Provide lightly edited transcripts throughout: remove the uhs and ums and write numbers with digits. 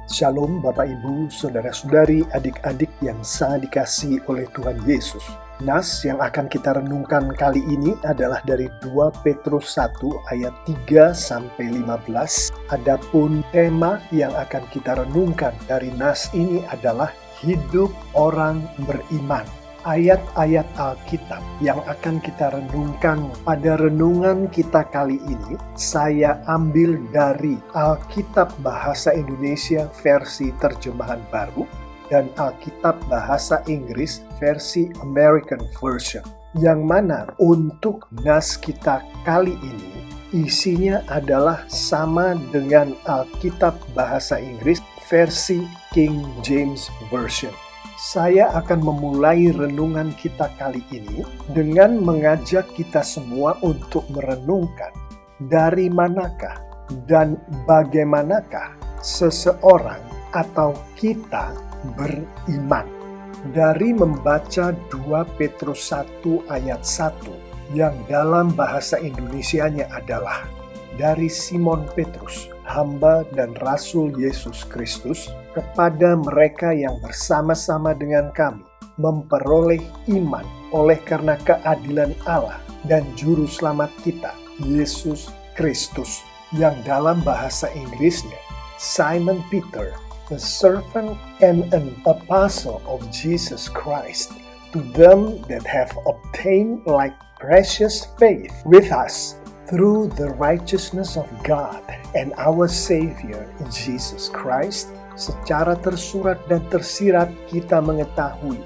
Shalom Bapak Ibu, Saudara-saudari, adik-adik yang sangat dikasihi oleh Tuhan Yesus. Nas yang akan kita renungkan kali ini adalah dari 2 Petrus 1 ayat 3-15. Adapun tema yang akan kita renungkan dari nas ini adalah hidup orang beriman. Ayat-ayat Alkitab yang akan kita renungkan pada renungan kita kali ini, saya ambil dari Alkitab Bahasa Indonesia versi terjemahan baru dan Alkitab Bahasa Inggris versi American Version. Yang mana untuk nas kita kali ini, isinya adalah sama dengan Alkitab Bahasa Inggris versi King James Version. Saya akan memulai renungan kita kali ini dengan mengajak kita semua untuk merenungkan dari manakah dan bagaimanakah seseorang atau kita beriman. Dari membaca 2 Petrus 1 ayat 1 yang dalam bahasa Indonesianya adalah dari Simon Petrus, hamba dan rasul Yesus Kristus, kepada mereka yang bersama-sama dengan kami memperoleh iman oleh karena keadilan Allah dan juru selamat kita, Yesus Kristus, yang dalam bahasa Inggrisnya Simon Peter, the servant and an apostle of Jesus Christ, to them that have obtained like precious faith with us through the righteousness of God and our Savior Jesus Christ. Secara tersurat dan tersirat kita mengetahui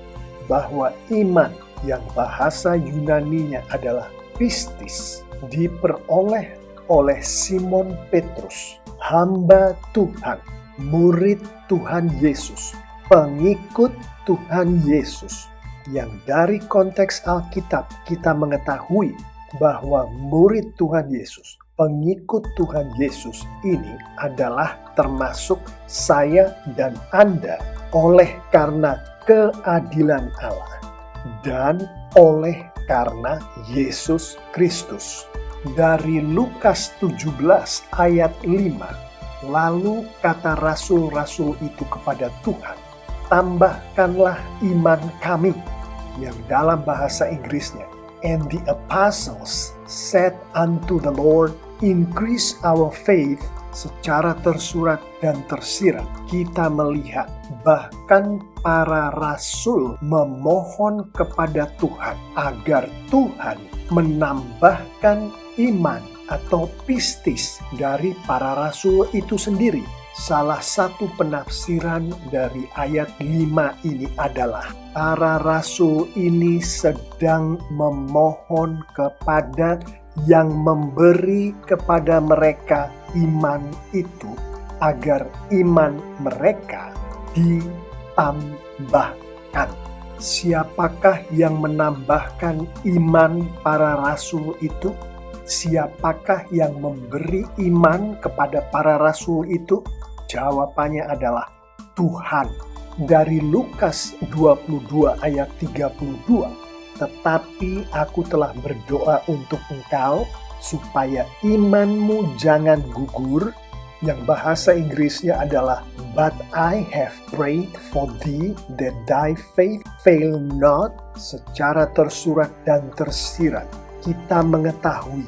bahwa iman yang bahasa Yunaninya adalah pistis diperoleh oleh Simon Petrus, hamba Tuhan, murid Tuhan Yesus, pengikut Tuhan Yesus, yang dari konteks Alkitab kita mengetahui bahwa murid Tuhan Yesus, pengikut Tuhan Yesus ini adalah termasuk saya dan Anda oleh karena keadilan Allah dan oleh karena Yesus Kristus. Dari Lukas 17 ayat 5, lalu kata rasul-rasul itu kepada Tuhan, tambahkanlah iman kami, yang dalam bahasa Inggrisnya, and the apostles said unto the Lord, increase our faith. Secara tersurat dan tersirat kita melihat bahkan para rasul memohon kepada Tuhan agar Tuhan menambahkan iman atau pistis dari para rasul itu sendiri. Salah satu penafsiran dari ayat 5 ini adalah para rasul ini sedang memohon kepada yang memberi kepada mereka iman itu agar iman mereka ditambahkan. Siapakah yang menambahkan iman para rasul itu? Siapakah yang memberi iman kepada para rasul itu? Jawabannya adalah Tuhan. Dari Lukas 22 ayat 32, tetapi aku telah berdoa untuk engkau supaya imanmu jangan gugur, yang bahasa Inggrisnya adalah but I have prayed for thee that thy faith fail not. Secara tersurat dan tersirat kita mengetahui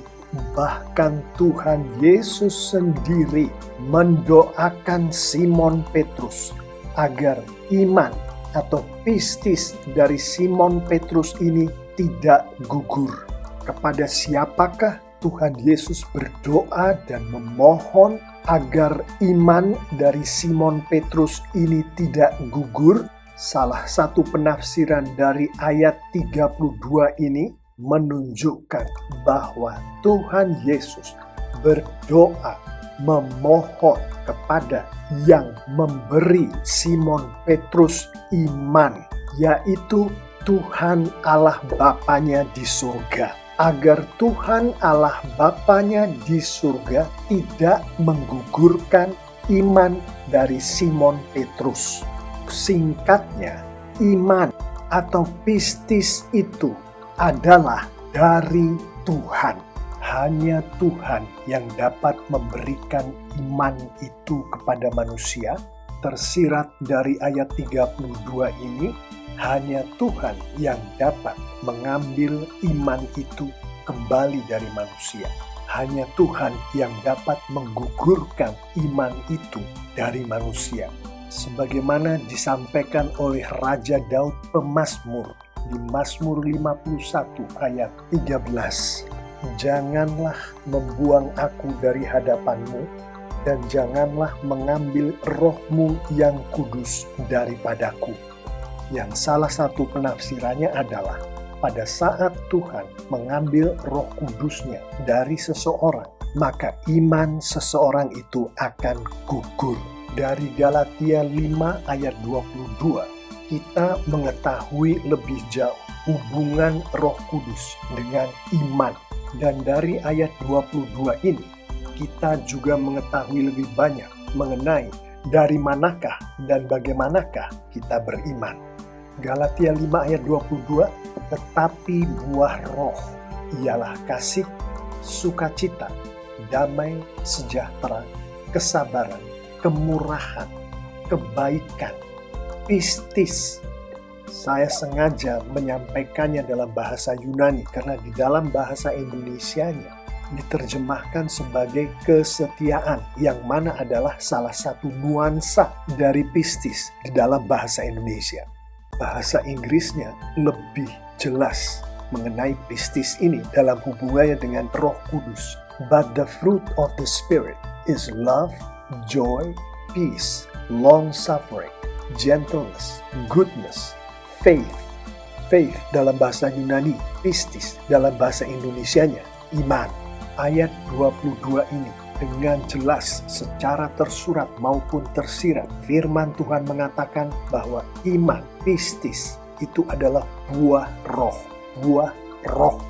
bahkan Tuhan Yesus sendiri mendoakan Simon Petrus agar iman atau pistis dari Simon Petrus ini tidak gugur. Kepada siapakah Tuhan Yesus berdoa dan memohon agar iman dari Simon Petrus ini tidak gugur? Salah satu penafsiran dari ayat 32 ini menunjukkan bahwa Tuhan Yesus berdoa memohon kepada yang memberi Simon Petrus iman, yaitu Tuhan Allah Bapanya di surga, agar Tuhan Allah Bapanya di surga tidak menggugurkan iman dari Simon Petrus. Singkatnya, iman atau pistis itu adalah dari Tuhan. Hanya Tuhan yang dapat memberikan iman itu kepada manusia, tersirat dari ayat 32 ini, hanya Tuhan yang dapat mengambil iman itu kembali dari manusia. Hanya Tuhan yang dapat menggugurkan iman itu dari manusia. Sebagaimana disampaikan oleh Raja Daud pemazmur di Mazmur 51 ayat 13. Janganlah membuang aku dari hadapan-Mu, dan janganlah mengambil roh-Mu yang kudus daripadaku. Yang salah satu penafsirannya adalah pada saat Tuhan mengambil roh kudusnya dari seseorang, maka iman seseorang itu akan gugur. Dari Galatia 5 ayat 22, kita mengetahui lebih jauh hubungan Roh Kudus dengan iman. Dan dari ayat 22 ini, kita juga mengetahui lebih banyak mengenai dari manakah dan bagaimanakah kita beriman. Galatia 5 ayat 22, tetapi buah roh ialah kasih, sukacita, damai, sejahtera, kesabaran, kemurahan, kebaikan, pistis. Saya sengaja menyampaikannya dalam bahasa Yunani karena di dalam bahasa Indonesianya diterjemahkan sebagai kesetiaan, yang mana adalah salah satu nuansa dari pistis di dalam bahasa Indonesia. Bahasa Inggrisnya lebih jelas mengenai pistis ini dalam hubungannya dengan Roh Kudus. But the fruit of the Spirit is love, joy, peace, long-suffering, gentleness, goodness, faith. Faith dalam bahasa Yunani, pistis dalam bahasa Indonesianya, iman. Ayat 22 ini dengan jelas secara tersurat maupun tersirat, firman Tuhan mengatakan bahwa iman, pistis, itu adalah buah Roh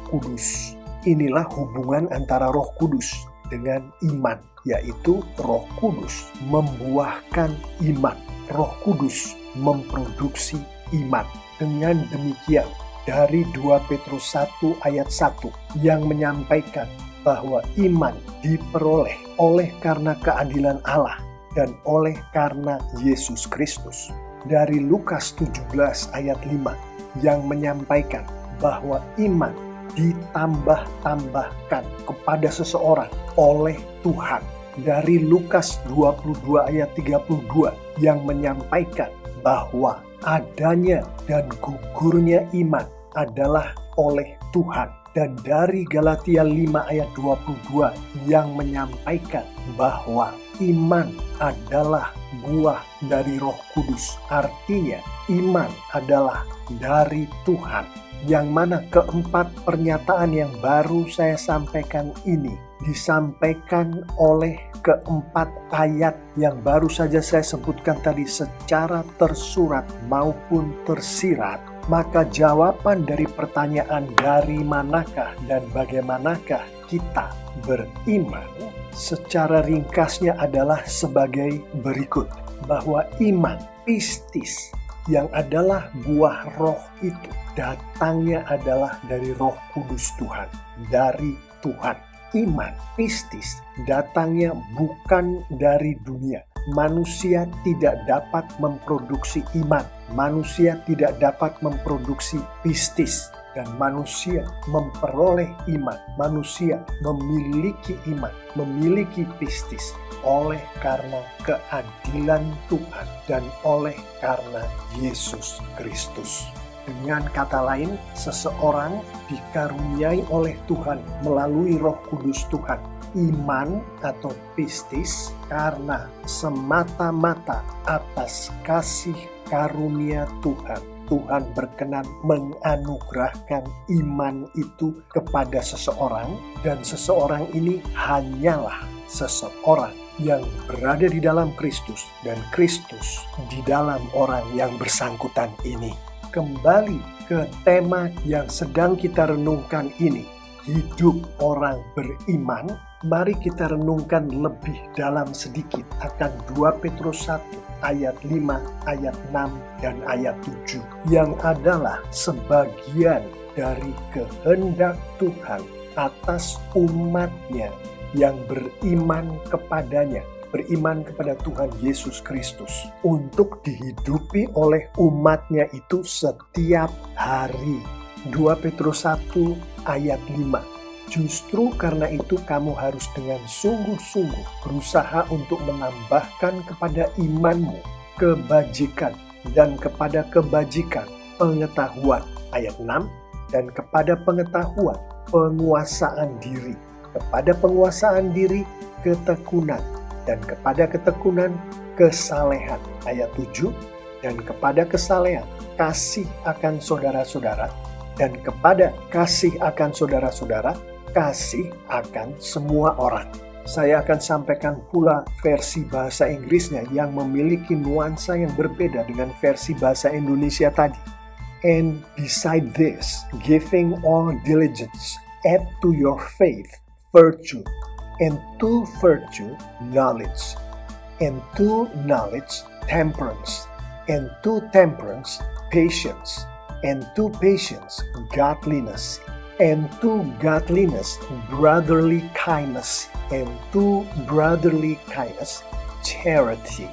Kudus. Inilah hubungan antara Roh Kudus dengan iman, yaitu Roh Kudus membuahkan iman. Roh Kudus memproduksi iman. Dengan demikian, dari 2 Petrus 1 ayat 1 yang menyampaikan bahwa iman diperoleh oleh karena keadilan Allah dan oleh karena Yesus Kristus. Dari Lukas 17 ayat 5 yang menyampaikan bahwa iman ditambah-tambahkan kepada seseorang oleh Tuhan. Dari Lukas 22 ayat 32 yang menyampaikan bahwa adanya dan gugurnya iman adalah oleh Tuhan. Dan dari Galatia 5 ayat 22 yang menyampaikan bahwa iman adalah buah dari Roh Kudus. Artinya iman adalah dari Tuhan. Yang mana keempat pernyataan yang baru saya sampaikan ini disampaikan oleh keempat ayat yang baru saja saya sebutkan tadi secara tersurat maupun tersirat. Maka jawaban dari pertanyaan dari manakah dan bagaimanakah kita beriman secara ringkasnya adalah sebagai berikut. Bahwa iman, pistis, yang adalah buah roh itu datangnya adalah dari Roh Kudus Tuhan, dari Tuhan. Iman, pistis, datangnya bukan dari dunia. Manusia tidak dapat memproduksi iman. Manusia tidak dapat memproduksi pistis. Dan manusia memperoleh iman. Manusia memiliki iman, memiliki pistis oleh karena keadilan Tuhan dan oleh karena Yesus Kristus. Dengan kata lain, seseorang dikaruniai oleh Tuhan melalui Roh Kudus Tuhan iman atau pistis karena semata-mata atas kasih karunia Tuhan. Tuhan berkenan menganugerahkan iman itu kepada seseorang, dan seseorang ini hanyalah seseorang yang berada di dalam Kristus dan Kristus di dalam orang yang bersangkutan ini. Kembali ke tema yang sedang kita renungkan ini, hidup orang beriman. Mari kita renungkan lebih dalam sedikit akan 2 Petrus 1 ayat 5, ayat 6, dan ayat 7 yang adalah sebagian dari kehendak Tuhan atas umatnya yang beriman kepadanya beriman kepada Tuhan Yesus Kristus untuk dihidupi oleh umatnya itu setiap hari. 2 Petrus 1 ayat 5. Justru karena itu kamu harus dengan sungguh-sungguh berusaha untuk menambahkan kepada imanmu kebajikan, dan kepada kebajikan pengetahuan. Ayat 6. Dan kepada pengetahuan penguasaan diri, kepada penguasaan diri ketekunan, dan kepada ketekunan kesalehan. Ayat 7. Dan kepada kesalehan kasih akan saudara-saudara, dan kepada kasih akan saudara-saudara kasih akan semua orang. Saya akan sampaikan pula versi bahasa Inggrisnya yang memiliki nuansa yang berbeda dengan versi bahasa Indonesia tadi. And beside this, giving all diligence, add to your faith virtue, and to virtue knowledge, and to knowledge temperance, and to temperance patience, and to patience godliness, and to godliness brotherly kindness, and to brotherly kindness charity.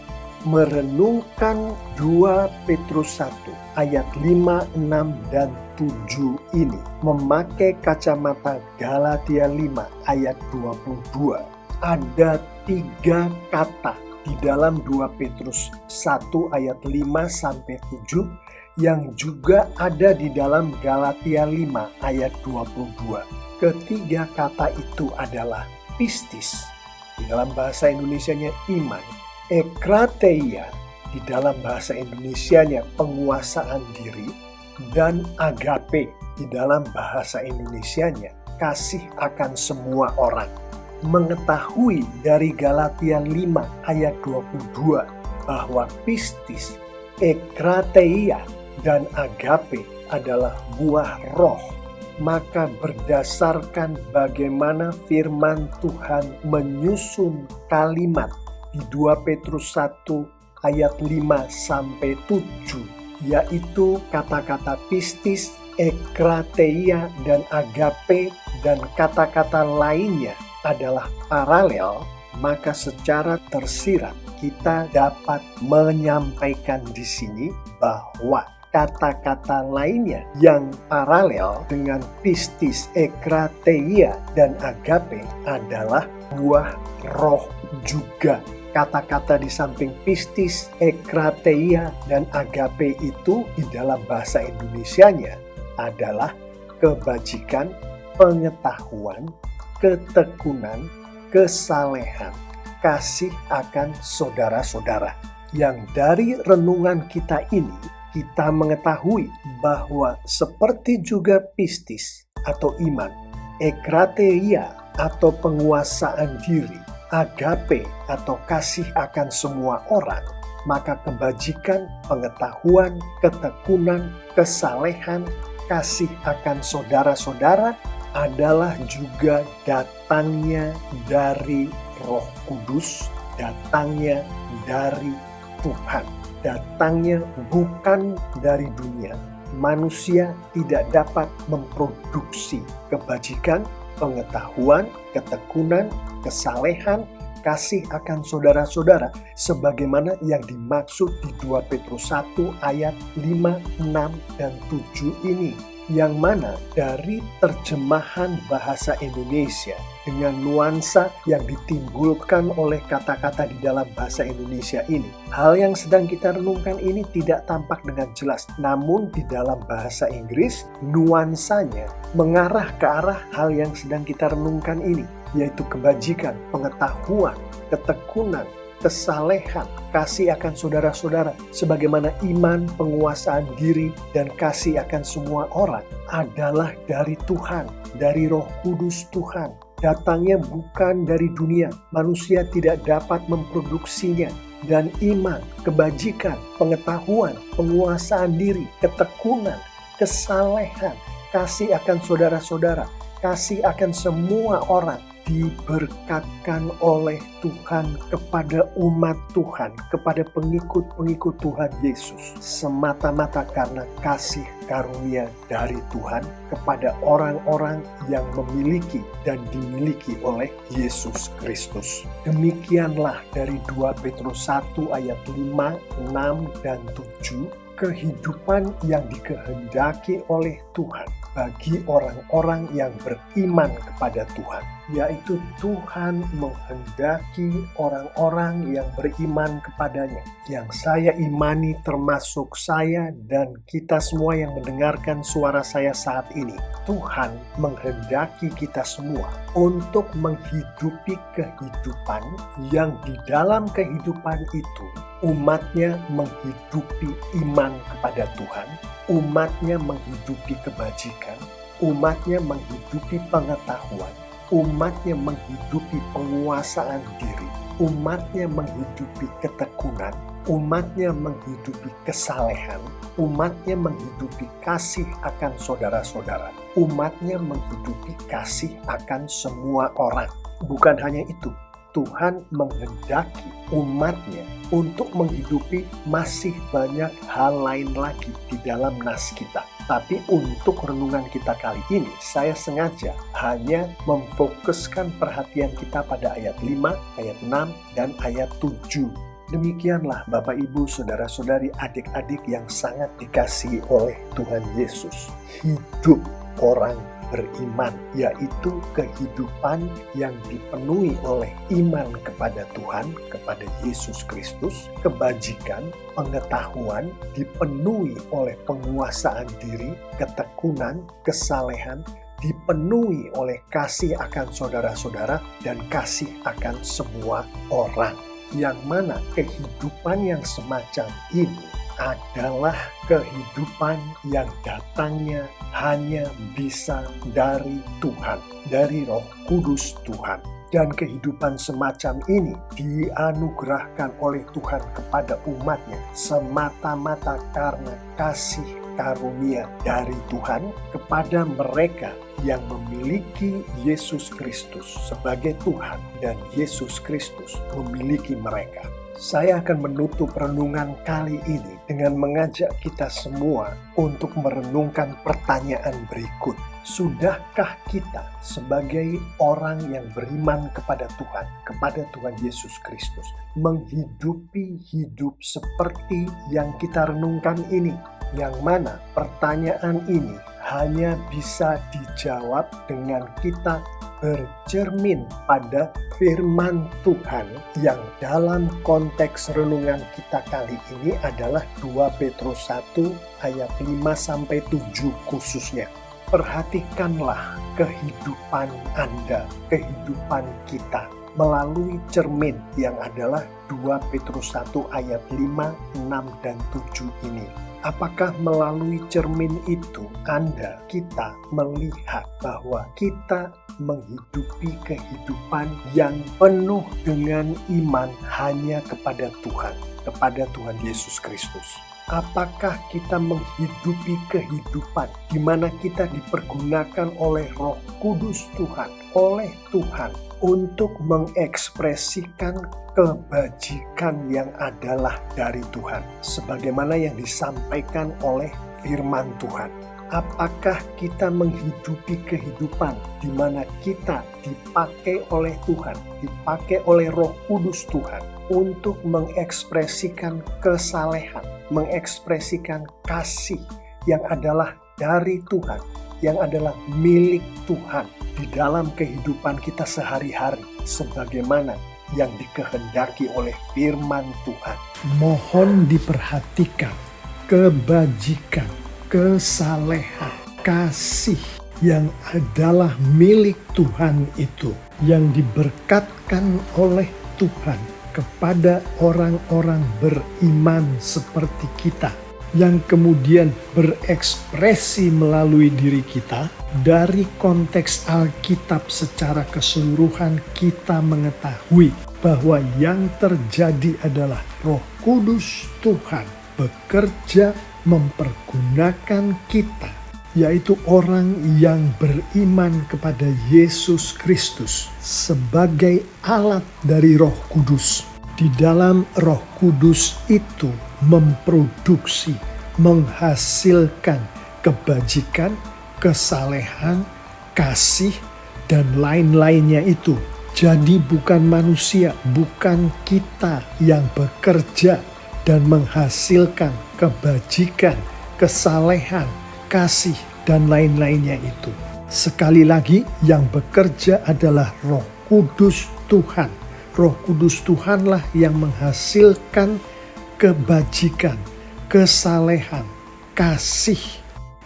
Merenungkan 2 Petrus 1 ayat 5, 6, dan 7 ini memakai kacamata Galatia 5 ayat 22. Ada 3 kata di dalam 2 Petrus 1 ayat 5 sampai 7 yang juga ada di dalam Galatia 5 ayat 22. Ketiga kata itu adalah pistis, di dalam bahasa Indonesianya iman, ekrateia, di dalam bahasa Indonesianya penguasaan diri, dan agape, di dalam bahasa Indonesianya kasih akan semua orang. Mengetahui dari Galatia 5 ayat 22 bahwa pistis, ekrateia, dan agape adalah buah roh, maka berdasarkan bagaimana firman Tuhan menyusun kalimat di 2 Petrus 1 ayat 5 sampai 7, yaitu kata-kata pistis, ekrateia, dan agape, dan kata-kata lainnya adalah paralel, maka secara tersirat kita dapat menyampaikan di sini bahwa kata-kata lainnya yang paralel dengan pistis, ekrateia, dan agape adalah buah roh juga. Kata-kata di samping pistis, ekrateia, dan agape itu di dalam bahasa Indonesianya adalah kebajikan, pengetahuan, ketekunan, kesalehan, kasih akan saudara-saudara. Yang dari renungan kita ini, kita mengetahui bahwa seperti juga pistis atau iman, ekrateia atau penguasaan diri, agape atau kasih akan semua orang, maka kebajikan, pengetahuan, ketekunan, kesalehan, kasih akan saudara-saudara adalah juga datangnya dari Roh Kudus, datangnya dari Tuhan. Datangnya bukan dari dunia. Manusia tidak dapat memproduksi kebajikan, pengetahuan, ketekunan, kesalehan, kasih akan saudara-saudara sebagaimana yang dimaksud di 2 Petrus 1 ayat 5, 6, dan 7 ini. Yang mana dari terjemahan bahasa Indonesia dengan nuansa yang ditimbulkan oleh kata-kata di dalam bahasa Indonesia ini, hal yang sedang kita renungkan ini tidak tampak dengan jelas, namun di dalam bahasa Inggris nuansanya mengarah ke arah hal yang sedang kita renungkan ini, yaitu kebajikan, pengetahuan, ketekunan, kesalehan, kasih akan saudara-saudara, sebagaimana iman, penguasaan diri, dan kasih akan semua orang adalah dari Tuhan, dari Roh Kudus Tuhan. Datangnya bukan dari dunia, manusia tidak dapat memproduksinya. Dan iman, kebajikan, pengetahuan, penguasaan diri, ketekunan, kesalehan, kasih akan saudara-saudara, kasih akan semua orang diberkatkan oleh Tuhan kepada umat Tuhan, kepada pengikut-pengikut Tuhan Yesus, semata-mata karena kasih karunia dari Tuhan kepada orang-orang yang memiliki dan dimiliki oleh Yesus Kristus. Demikianlah dari 2 Petrus 1 ayat 5, 6, dan 7, kehidupan yang dikehendaki oleh Tuhan bagi orang-orang yang beriman kepada Tuhan, yaitu Tuhan menghendaki orang-orang yang beriman kepadanya. Yang saya imani termasuk saya dan kita semua yang mendengarkan suara saya saat ini. Tuhan menghendaki kita semua untuk menghidupi kehidupan yang di dalam kehidupan itu umatnya menghidupi iman kepada Tuhan, umatnya menghidupi kebajikan, umatnya menghidupi pengetahuan, umatnya menghidupi penguasaan diri, umatnya menghidupi ketekunan, umatnya menghidupi kesalehan, umatnya menghidupi kasih akan saudara-saudara, umatnya menghidupi kasih akan semua orang. Bukan hanya itu, Tuhan menghendaki umatnya untuk menghidupi masih banyak hal lain lagi di dalam nas kita. Tapi untuk renungan kita kali ini, saya sengaja hanya memfokuskan perhatian kita pada ayat 5, ayat 6, dan ayat 7. Demikianlah Bapak Ibu, Saudara-saudari, adik-adik yang sangat dikasihi oleh Tuhan Yesus. Hidup orang beriman, yaitu kehidupan yang dipenuhi oleh iman kepada Tuhan, kepada Yesus Kristus, kebajikan, pengetahuan, dipenuhi oleh penguasaan diri, ketekunan, kesalehan, dipenuhi oleh kasih akan saudara-saudara dan kasih akan semua orang. Yang mana kehidupan yang semacam ini adalah kehidupan yang datangnya hanya bisa dari Tuhan, dari Roh Kudus Tuhan. Dan kehidupan semacam ini dianugerahkan oleh Tuhan kepada umatnya semata-mata karena kasih karunia dari Tuhan kepada mereka yang memiliki Yesus Kristus sebagai Tuhan dan Yesus Kristus memiliki mereka. Saya akan menutup renungan kali ini dengan mengajak kita semua untuk merenungkan pertanyaan berikut. Sudahkah kita sebagai orang yang beriman kepada Tuhan Yesus Kristus, menghidupi hidup seperti yang kita renungkan ini? Yang mana pertanyaan ini hanya bisa dijawab dengan kita bercermin pada firman Tuhan yang dalam konteks renungan kita kali ini adalah 2 Petrus 1 ayat 5-7 khususnya. Perhatikanlah kehidupan Anda, kehidupan kita melalui cermin yang adalah 2 Petrus 1 ayat 5, 6, dan 7 ini. Apakah melalui cermin itu kita melihat bahwa kita menghidupi kehidupan yang penuh dengan iman hanya kepada Tuhan, kepada Tuhan Yesus Kristus? Apakah kita menghidupi kehidupan di mana kita dipergunakan oleh Roh Kudus Tuhan, oleh Tuhan untuk mengekspresikan kebajikan yang adalah dari Tuhan, sebagaimana yang disampaikan oleh firman Tuhan? Apakah kita menghidupi kehidupan di mana kita dipakai oleh Tuhan, dipakai oleh Roh Kudus Tuhan untuk mengekspresikan kesalehan, mengekspresikan kasih yang adalah dari Tuhan, yang adalah milik Tuhan di dalam kehidupan kita sehari-hari, sebagaimana yang dikehendaki oleh firman Tuhan? Mohon diperhatikan kebajikan, kesalehan, kasih yang adalah milik Tuhan itu, yang diberkatkan oleh Tuhan kepada orang-orang beriman seperti kita, yang kemudian berekspresi melalui diri kita. Dari konteks Alkitab secara keseluruhan, kita mengetahui bahwa yang terjadi adalah Roh Kudus Tuhan bekerja mempergunakan kita yaitu orang yang beriman kepada Yesus Kristus sebagai alat dari Roh Kudus. Di dalam Roh Kudus itu memproduksi, menghasilkan kebajikan, kesalehan, kasih, dan lain-lainnya itu. Jadi bukan manusia, bukan kita yang bekerja dan menghasilkan kebajikan, kesalehan, kasih, dan lain-lainnya itu. Sekali lagi, yang bekerja adalah Roh Kudus Tuhan. Roh Kudus Tuhanlah yang menghasilkan kebajikan, kesalehan, kasih.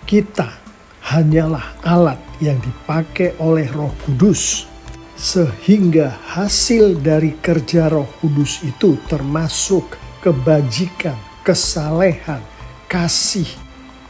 Kita hanyalah alat yang dipakai oleh Roh Kudus. Sehingga hasil dari kerja Roh Kudus itu termasuk kebajikan, kesalehan, kasih,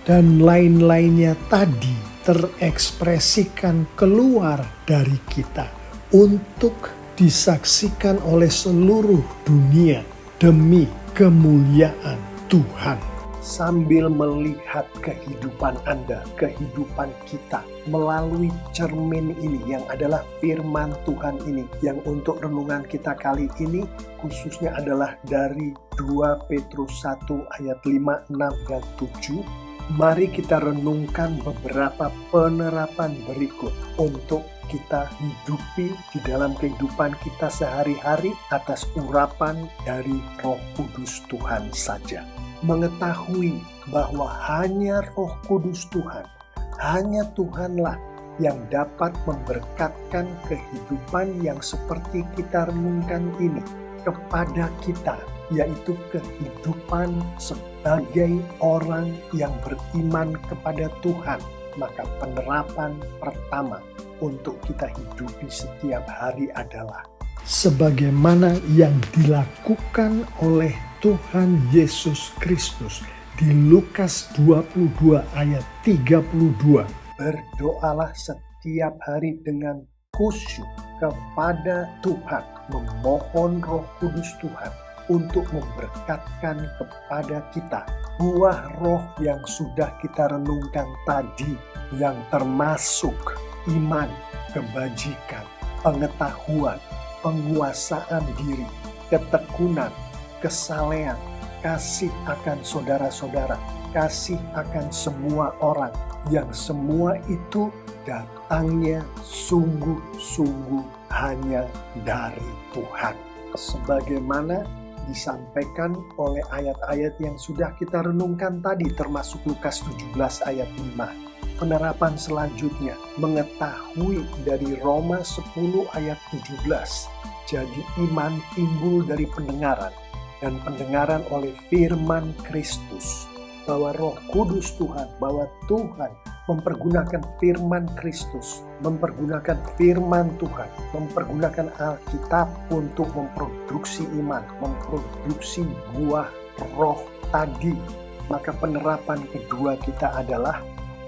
dan lain-lainnya tadi terekspresikan keluar dari kita untuk disaksikan oleh seluruh dunia demi kemuliaan Tuhan. Sambil melihat kehidupan Anda, kehidupan kita melalui cermin ini yang adalah firman Tuhan ini, yang untuk renungan kita kali ini khususnya adalah dari 2 Petrus 1 ayat 5, 6, dan 7. Mari kita renungkan beberapa penerapan berikut untuk kita hidupi di dalam kehidupan kita sehari-hari atas urapan dari Roh Kudus Tuhan saja. Mengetahui bahwa hanya Roh Kudus Tuhan, hanya Tuhanlah yang dapat memberkatkan kehidupan yang seperti kita renungkan ini kepada kita, yaitu kehidupan sebagai orang yang beriman kepada Tuhan. Maka penerapan pertama untuk kita hidupi setiap hari adalah sebagaimana yang dilakukan oleh Tuhan Yesus Kristus di Lukas 22 ayat 32. Berdoalah setiap hari dengan khusyuk kepada Tuhan, memohon Roh Kudus Tuhan untuk memberkatkan kepada kita buah roh yang sudah kita renungkan tadi, yang termasuk iman, kebajikan, pengetahuan, penguasaan diri, ketekunan, kesalehan, kasih akan saudara-saudara, kasih akan semua orang, yang semua itu datangnya sungguh-sungguh hanya dari Tuhan. Sebagaimana disampaikan oleh ayat-ayat yang sudah kita renungkan tadi, termasuk Lukas 17 ayat 5. Penerapan selanjutnya, mengetahui dari Roma 10 ayat 17. Jadi iman timbul dari pendengaran, dan pendengaran oleh firman Kristus. Bahwa Roh Kudus Tuhan, bahwa Tuhan mempergunakan firman Kristus, mempergunakan firman Tuhan, mempergunakan Alkitab untuk memproduksi iman, memproduksi buah roh tadi. Maka penerapan kedua kita adalah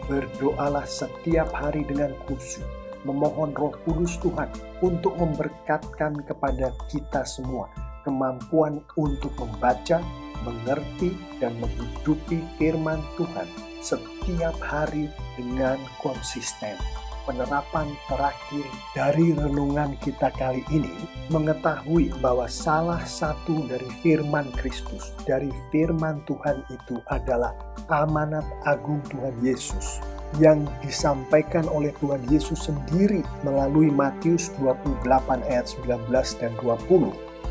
berdoalah setiap hari dengan khusyuk, memohon Roh Kudus Tuhan untuk memberkatkan kepada kita semua kemampuan untuk membaca, mengerti, dan menghidupi firman Tuhan setiap hari dengan konsisten. Penerapan terakhir dari renungan kita kali ini, mengetahui bahwa salah satu dari firman Kristus, dari firman Tuhan itu adalah amanat agung Tuhan Yesus yang disampaikan oleh Tuhan Yesus sendiri melalui Matius 28 ayat 19 dan 20.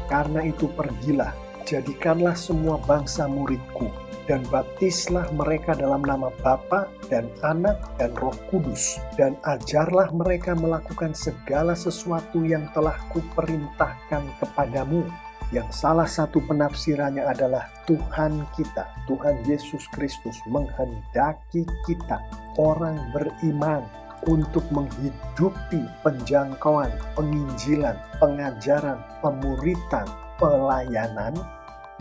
Karena itu pergilah, jadikanlah semua bangsa muridku, dan baptislah mereka dalam nama Bapa dan Anak dan Roh Kudus, dan ajarlah mereka melakukan segala sesuatu yang telah kuperintahkan kepadamu. Yang salah satu penafsirannya adalah Tuhan kita, Tuhan Yesus Kristus menghendaki kita, orang beriman, untuk menghidupi penjangkauan, penginjilan, pengajaran, pemuritan, pelayanan.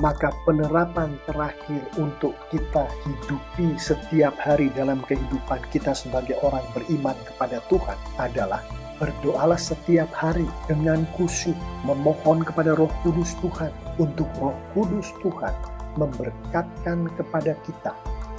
Maka penerapan terakhir untuk kita hidupi setiap hari dalam kehidupan kita sebagai orang beriman kepada Tuhan adalah berdoalah setiap hari dengan khusyuk, memohon kepada Roh Kudus Tuhan untuk Roh Kudus Tuhan memberkatkan kepada kita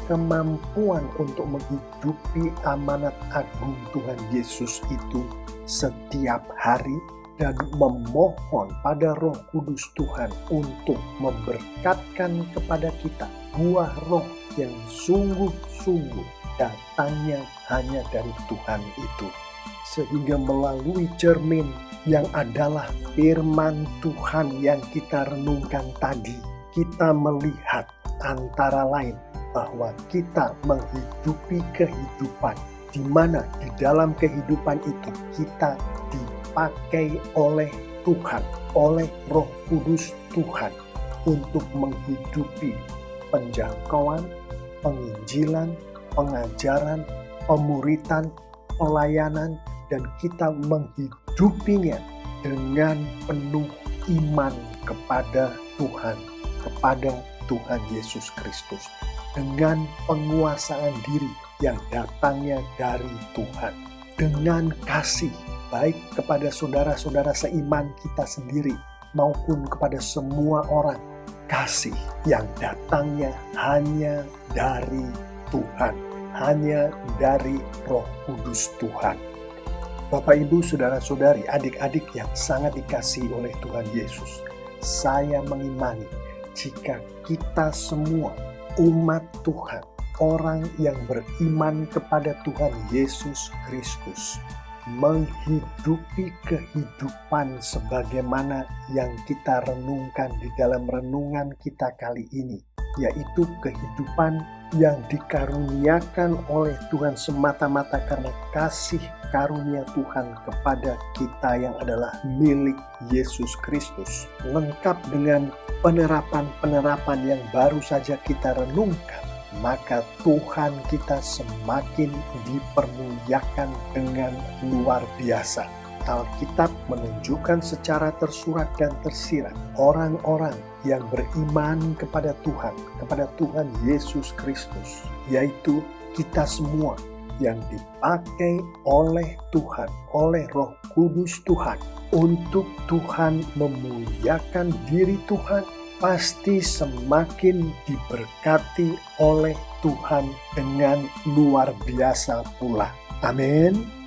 kemampuan untuk menghidupi amanat agung Tuhan Yesus itu setiap hari dan memohon pada Roh Kudus Tuhan untuk memberkatkan kepada kita buah roh yang sungguh-sungguh datangnya hanya dari Tuhan itu. Sehingga melalui cermin yang adalah firman Tuhan yang kita renungkan tadi, kita melihat antara lain bahwa kita menghidupi kehidupan di mana di dalam kehidupan itu kita dipakai oleh Tuhan, oleh Roh Kudus Tuhan untuk menghidupi penjangkauan, penginjilan, pengajaran, pemuritan, pelayanan, dan kita menghidupinya dengan penuh iman kepada Tuhan, kepada Tuhan Yesus Kristus, dengan penguasaan diri yang datangnya dari Tuhan, dengan kasih baik kepada saudara-saudara seiman kita sendiri maupun kepada semua orang, kasih yang datangnya hanya dari Tuhan, hanya dari Roh Kudus Tuhan. Bapak, Ibu, saudara-saudari, adik-adik yang sangat dikasihi oleh Tuhan Yesus, saya mengimani jika kita semua umat Tuhan, orang yang beriman kepada Tuhan Yesus Kristus, menghidupi kehidupan sebagaimana yang kita renungkan di dalam renungan kita kali ini, yaitu kehidupan yang dikaruniakan oleh Tuhan semata-mata karena kasih karunia Tuhan kepada kita yang adalah milik Yesus Kristus, lengkap dengan penerapan-penerapan yang baru saja kita renungkan, maka Tuhan kita semakin dipermuliakan dengan luar biasa. Alkitab menunjukkan secara tersurat dan tersirat orang-orang yang beriman kepada Tuhan Yesus Kristus, yaitu kita semua yang dipakai oleh Tuhan, oleh Roh Kudus Tuhan, untuk Tuhan memuliakan diri Tuhan, pasti semakin diberkati oleh Tuhan dengan luar biasa pula. Amin.